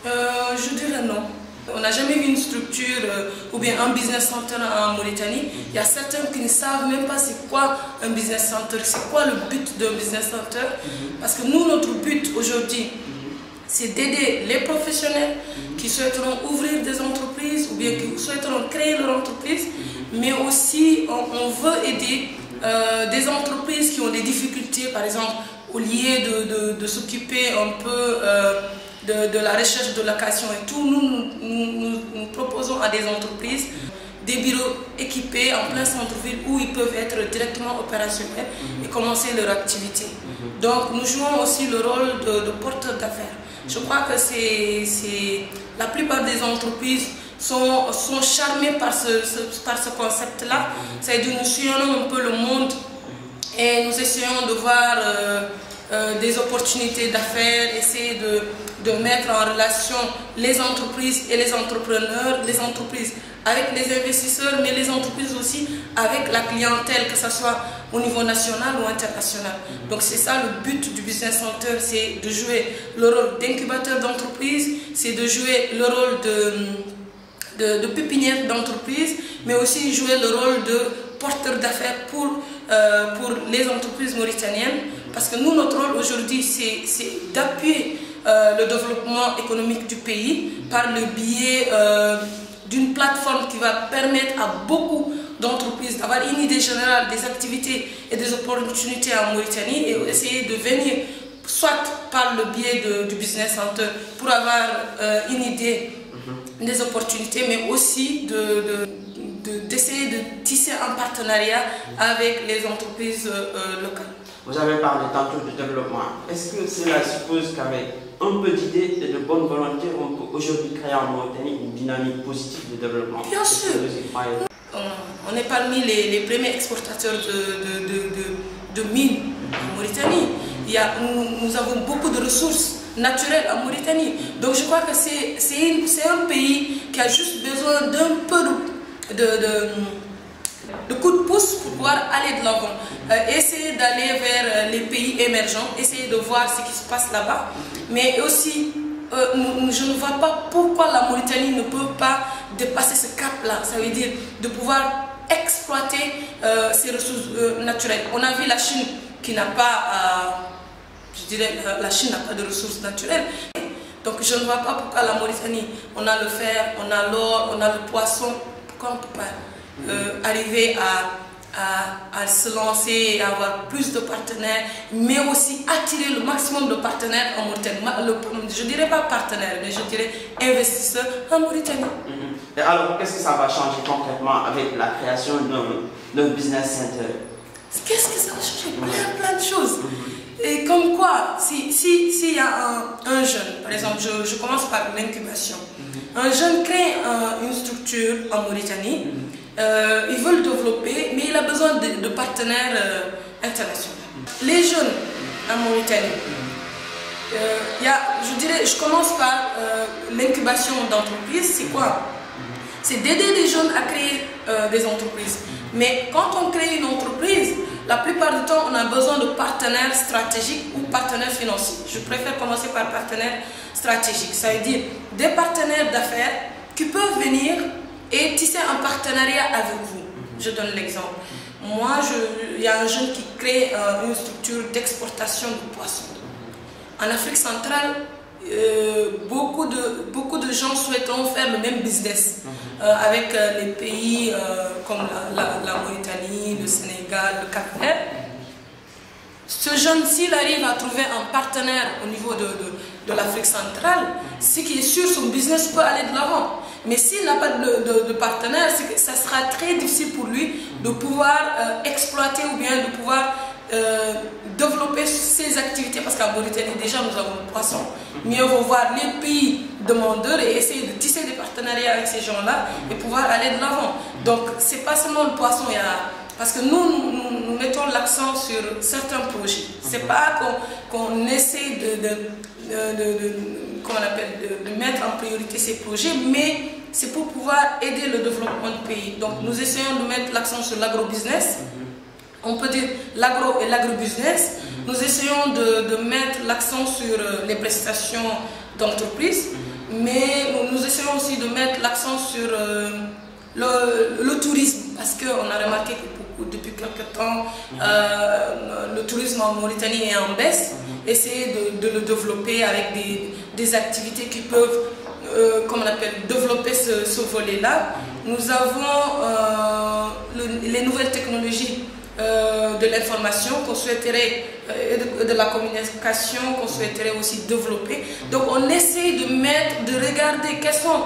Je dirais non. On n'a jamais vu une structure ou bien un business center en Mauritanie. Il y a certains qui ne savent même pas c'est quoi un business center, c'est quoi le but d'un business center. Parce que nous, notre but aujourd'hui, c'est d'aider les professionnels qui souhaiteront ouvrir des entreprises ou bien qui souhaiteront créer leur entreprise, mais aussi on veut aider des entreprises qui ont des difficultés, par exemple, au lieu de s'occuper un peu de la recherche de location et tout, nous proposons à des entreprises des bureaux équipés en plein centre-ville où ils peuvent être directement opérationnels et commencer leur activité. Donc nous jouons aussi le rôle de porteur d'affaires. Je crois que la plupart des entreprises sont charmées par ce concept-là. C'est-à-dire nous sillonnons un peu le monde et nous essayons de voir des opportunités d'affaires, essayer de mettre en relation les entreprises et les entrepreneurs, les entreprises avec les investisseurs, mais les entreprises aussi avec la clientèle, que ce soit au niveau national ou international. Donc c'est ça le but du Business Center, c'est de jouer le rôle d'incubateur d'entreprise, c'est de jouer le rôle de pépinière d'entreprise, mais aussi jouer le rôle de porteur d'affaires pour les entreprises mauritaniennes. Parce que nous, notre rôle aujourd'hui, c'est d'appuyer le développement économique du pays par le biais d'une plateforme qui va permettre à beaucoup d'entreprises d'avoir une idée générale des activités et des opportunités en Mauritanie et essayer de venir soit par le biais du Business Center pour avoir une idée des opportunités, mais aussi d'essayer de tisser un partenariat avec les entreprises locales. Vous avez parlé tantôt de développement. Est-ce que cela suppose qu'avec un peu d'idées et de bonne volonté, on peut aujourd'hui créer en Mauritanie une dynamique positive de développement? Bien sûr. On est parmi les premiers exportateurs de mines en Mauritanie. Nous avons beaucoup de ressources naturelles en Mauritanie. Donc je crois que c'est un pays qui a juste besoin d'un peu de coup de pouce pour pouvoir aller de l'avant. Essayer d'aller vers les pays émergents, essayer de voir ce qui se passe là-bas. Mais aussi, je ne vois pas pourquoi la Mauritanie ne peut pas dépasser ce cap-là. Ça veut dire de pouvoir exploiter ses ressources naturelles. On a vu la Chine qui n'a pas, je dirais, la Chine n'a pas de ressources naturelles. Donc je ne vois pas pourquoi la Mauritanie, on a le fer, on a l'or, on a le poisson, pourquoi on ne peut pas arriver à se lancer et avoir plus de partenaires, mais aussi attirer le maximum de partenaires en Mauritanie. Je ne dirais pas partenaires, mais je dirais investisseurs en Mauritanie. Et alors, qu'est-ce que ça va changer concrètement avec la création d'un business center? Qu'est-ce que ça va changer? Plein de choses. Et comme quoi, s'il y a un jeune, par exemple, je commence par l'incubation. Un jeune crée une structure en Mauritanie, il veut le développer, mais il a besoin de partenaires internationaux. Les jeunes en Mauritanie, je commence par l'incubation d'entreprises. C'est quoi? C'est d'aider les jeunes à créer des entreprises. Mais quand on crée une entreprise, la plupart du temps, on a besoin de partenaires stratégiques ou partenaires financiers. Je préfère commencer par partenaires stratégiques. Ça veut dire des partenaires d'affaires qui peuvent venir et tisser un partenariat avec vous. Je donne l'exemple. Moi, il y a un jeune qui crée une structure d'exportation de poissons. En Afrique centrale, beaucoup de gens souhaiteront faire le même business avec les pays comme la Mauritanie, le Sénégal, le Cap-Vert. Ce jeune, s'il arrive à trouver un partenaire au niveau de l'Afrique centrale, ce qui est sûr, son business peut aller de l'avant. Mais s'il n'a pas de partenaire, ça sera très difficile pour lui de pouvoir exploiter ou bien de pouvoir développer ses activités. Parce qu'en Mauritanie, déjà, nous avons le poisson. Mieux vaut voir les pays demandeurs et essayer de tisser des partenariats avec ces gens-là et pouvoir aller de l'avant. Donc, ce n'est pas seulement le poisson, parce que nous mettons l'accent sur certains projets. Ce n'est pas qu'on essaie de mettre en priorité ces projets, mais c'est pour pouvoir aider le développement du pays. Donc nous essayons de mettre l'accent sur l'agro-business. On peut dire l'agro et l'agro-business. Nous essayons de mettre l'accent sur les prestations d'entreprise. mais nous essayons aussi de mettre l'accent sur le tourisme, parce qu'on a remarqué que depuis quelques temps, le tourisme en Mauritanie est en baisse. Essayer de le développer avec des activités qui peuvent, comme on appelle, développer ce volet-là. Nous avons les nouvelles technologies de l'information qu'on souhaiterait, de la communication qu'on souhaiterait aussi développer. Donc on essaie de regarder quelles sont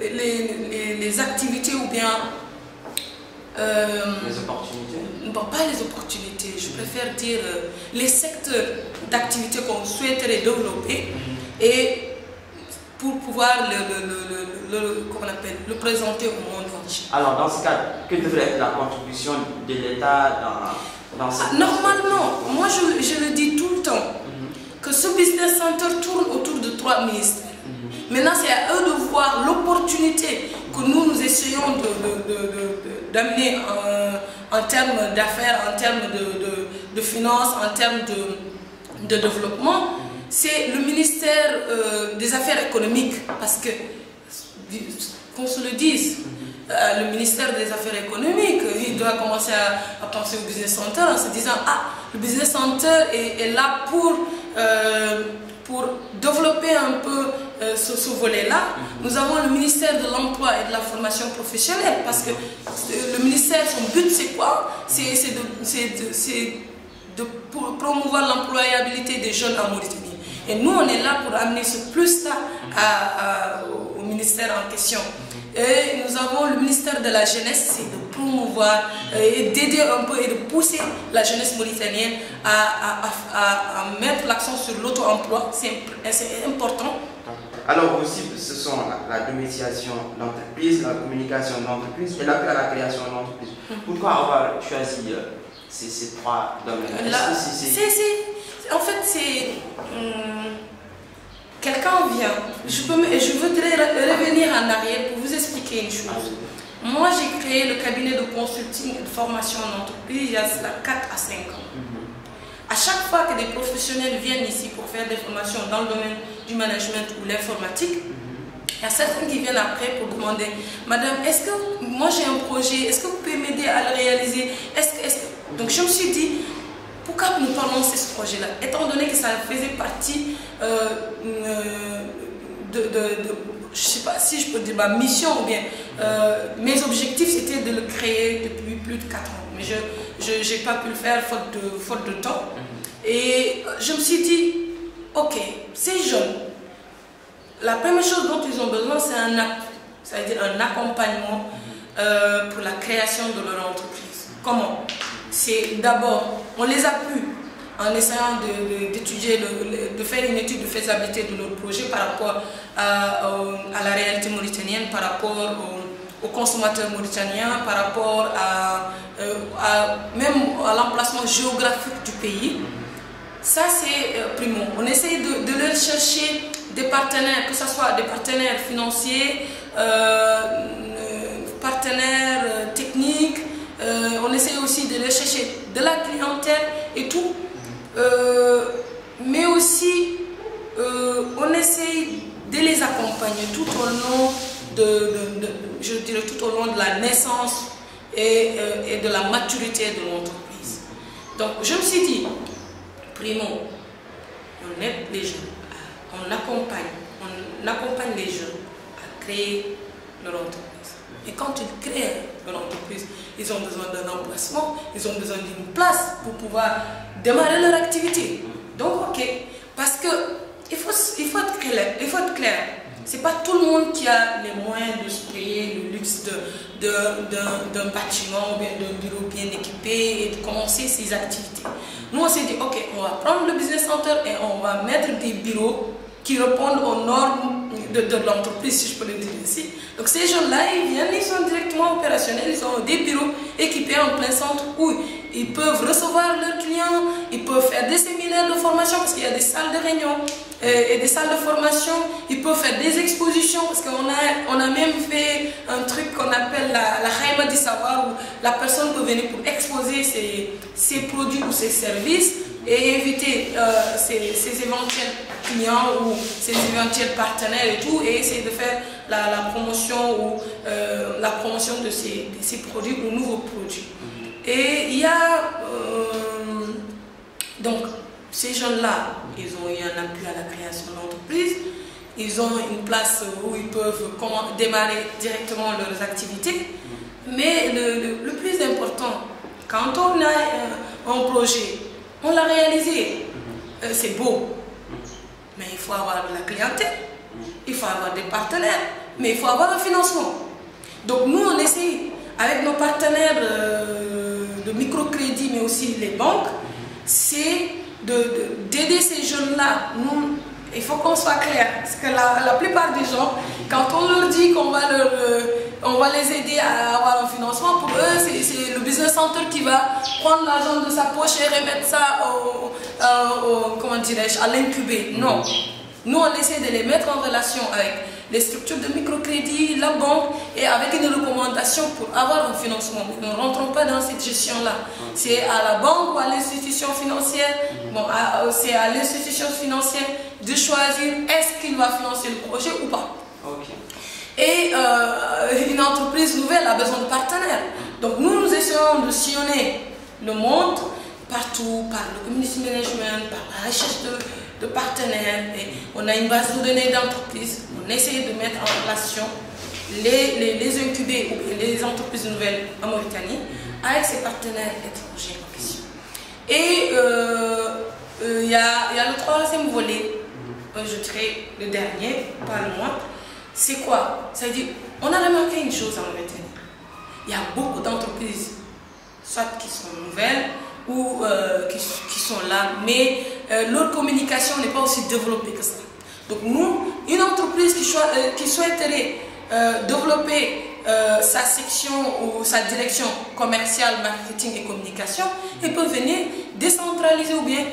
les activités ou bien les opportunités. Bon, pas les opportunités, je préfère dire les secteurs d'activité qu'on souhaiterait développer et pour pouvoir le présenter au monde entier. Alors dans ce cas, que devrait être la contribution de l'État dans cette Normalement, moi je le dis tout le temps, que ce business center tourne autour de 3 ministères. Maintenant, c'est à eux de voir l'opportunité que nous essayons d'amener en termes d'affaires, en termes de finances, en termes de développement. C'est le ministère des Affaires économiques, parce que, qu'on se le dise, le ministère des Affaires économiques, il doit commencer à penser au business center en se disant, ah, le business center est là pour développer un peu ce volet-là. Nous avons le ministère de l'Emploi et de la formation professionnelle, parce que le ministère, son but c'est quoi? C'est de promouvoir l'employabilité des jeunes en Mauritanie. Et nous, on est là pour amener ce plus-là au ministère en question. Et nous avons le ministère de la jeunesse, c'est de promouvoir et d'aider un peu et de pousser la jeunesse mauritanienne à mettre l'accent sur l'auto-emploi. C'est important. Alors aussi, ce sont la domiciliation d'entreprise, la communication d'entreprise et l'appel à la création d'entreprise. Pourquoi avoir choisi ces 3 domaines? En fait, c'est... quelqu'un vient, je voudrais revenir en arrière pour vous expliquer une chose. Moi, j'ai créé le cabinet de consulting et de formation en entreprise il y a 4 à 5 ans. À chaque fois que des professionnels viennent ici pour faire des formations dans le domaine du management ou l'informatique, il y a certains qui viennent après pour demander, Madame, est-ce que moi j'ai un projet, est-ce que vous pouvez m'aider à le réaliser? Donc je me suis dit, pourquoi nous parlons de ce projet-là? Étant donné que ça faisait partie je ne sais pas si je peux dire ma mission ou bien mes objectifs, c'était de le créer depuis plus de 4 ans. Mais je n'ai pas pu le faire faute de temps. Et je me suis dit, ok, ces jeunes, la première chose dont ils ont besoin, c'est un appui, c'est-à-dire un accompagnement pour la création de leur entreprise. Comment? C'est d'abord, on les appuie en essayant d'étudier, de faire une étude de faisabilité de notre projet par rapport à la réalité mauritanienne, par rapport aux consommateurs mauritaniens, par rapport même à l'emplacement géographique du pays. Ça, c'est primo. On essaye de leur chercher des partenaires, que ce soit des partenaires financiers, partenaires techniques. On essaye aussi de leur chercher de la clientèle et tout. Mais aussi, on essaye de les accompagner tout au long je dirais tout au long de la naissance et de la maturité de l'entreprise. Donc, je me suis dit, primo, on aide les jeunes, on accompagne les jeunes à créer leur entreprise. Et quand ils créent leur entreprise, ils ont besoin d'un emplacement, ils ont besoin d'une place pour pouvoir démarrer leur activité. Donc, ok, parce que il faut être clair. C'est pas tout le monde qui a les moyens de se payer le luxe d'un bâtiment ou bien d'un bureau bien équipé et de commencer ses activités. Nous, on s'est dit, ok, on va prendre le business center et on va mettre des bureaux qui répondent aux normes de l'entreprise, si je peux le dire ainsi. Donc ces gens-là, ils viennent, ils sont directement opérationnels, ils ont des bureaux équipés en plein centre où ils peuvent recevoir leurs clients, ils peuvent faire des séminaires de formation parce qu'il y a des salles de réunion et des salles de formation, ils peuvent faire des expositions parce qu'on a même fait un truc qu'on appelle la Khaïma du savoir où la personne peut venir pour exposer ses produits ou ses services et inviter ses éventuels clients ou ses éventuels partenaires et tout, et essayer de faire la promotion ou la promotion de ces produits ou nouveaux produits. Et il y a donc ces jeunes-là, ils ont eu un appui à la création d'entreprise, ils ont une place où ils peuvent démarrer directement leurs activités, mais le plus important, quand on a un projet, on l'a réalisé, c'est beau, mais il faut avoir de la clientèle, il faut avoir des partenaires, mais il faut avoir un financement. Donc nous, on essaye, avec nos partenaires de microcrédit, mais aussi les banques, c'est d'aider ces jeunes-là. Nous, il faut qu'on soit clair, parce que la plupart des gens, quand on leur dit qu'on va les aider à avoir un financement, pour eux, c'est le business center qui va prendre l'argent de sa poche et remettre ça comment dirais-je, à l'incuber. Non. Nous, on essaie de les mettre en relation avec les structures de microcrédit, la banque, et avec une recommandation pour avoir un financement. Nous ne rentrons pas dans cette gestion-là. C'est à la banque ou à l'institution financière, bon, c'est à l'institution financière de choisir est-ce qu'il va financer le projet ou pas. Okay. Et une entreprise nouvelle a besoin de partenaires. Donc nous essayons de sillonner le monde partout, par le community management, par la recherche de partenaires. Et on a une base de données d'entreprises. On essaie de mettre en relation les incubés ou les entreprises nouvelles en Mauritanie avec ces partenaires étrangers en question. Et il y a le troisième volet, je dirais le dernier, pas le moins. C'est quoi? C'est-à-dire, on a remarqué une chose en Mauritanie. Il y a beaucoup d'entreprises, soit qui sont nouvelles ou qui sont là, mais leur communication n'est pas aussi développée que ça. Donc nous, une entreprise qui souhaiterait développer sa section ou sa direction commerciale, marketing et communication, elle peut venir décentraliser ou bien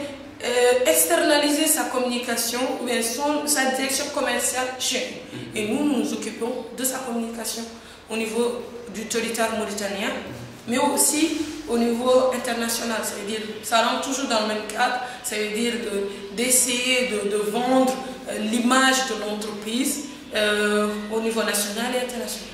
externaliser sa communication ou bien sa direction commerciale chez nous. Et nous nous occupons de sa communication au niveau du territoire mauritanien, mais aussi au niveau international. Ça veut dire, ça rentre toujours dans le même cadre, ça veut dire d'essayer de vendre l'image de l'entreprise au niveau national et international.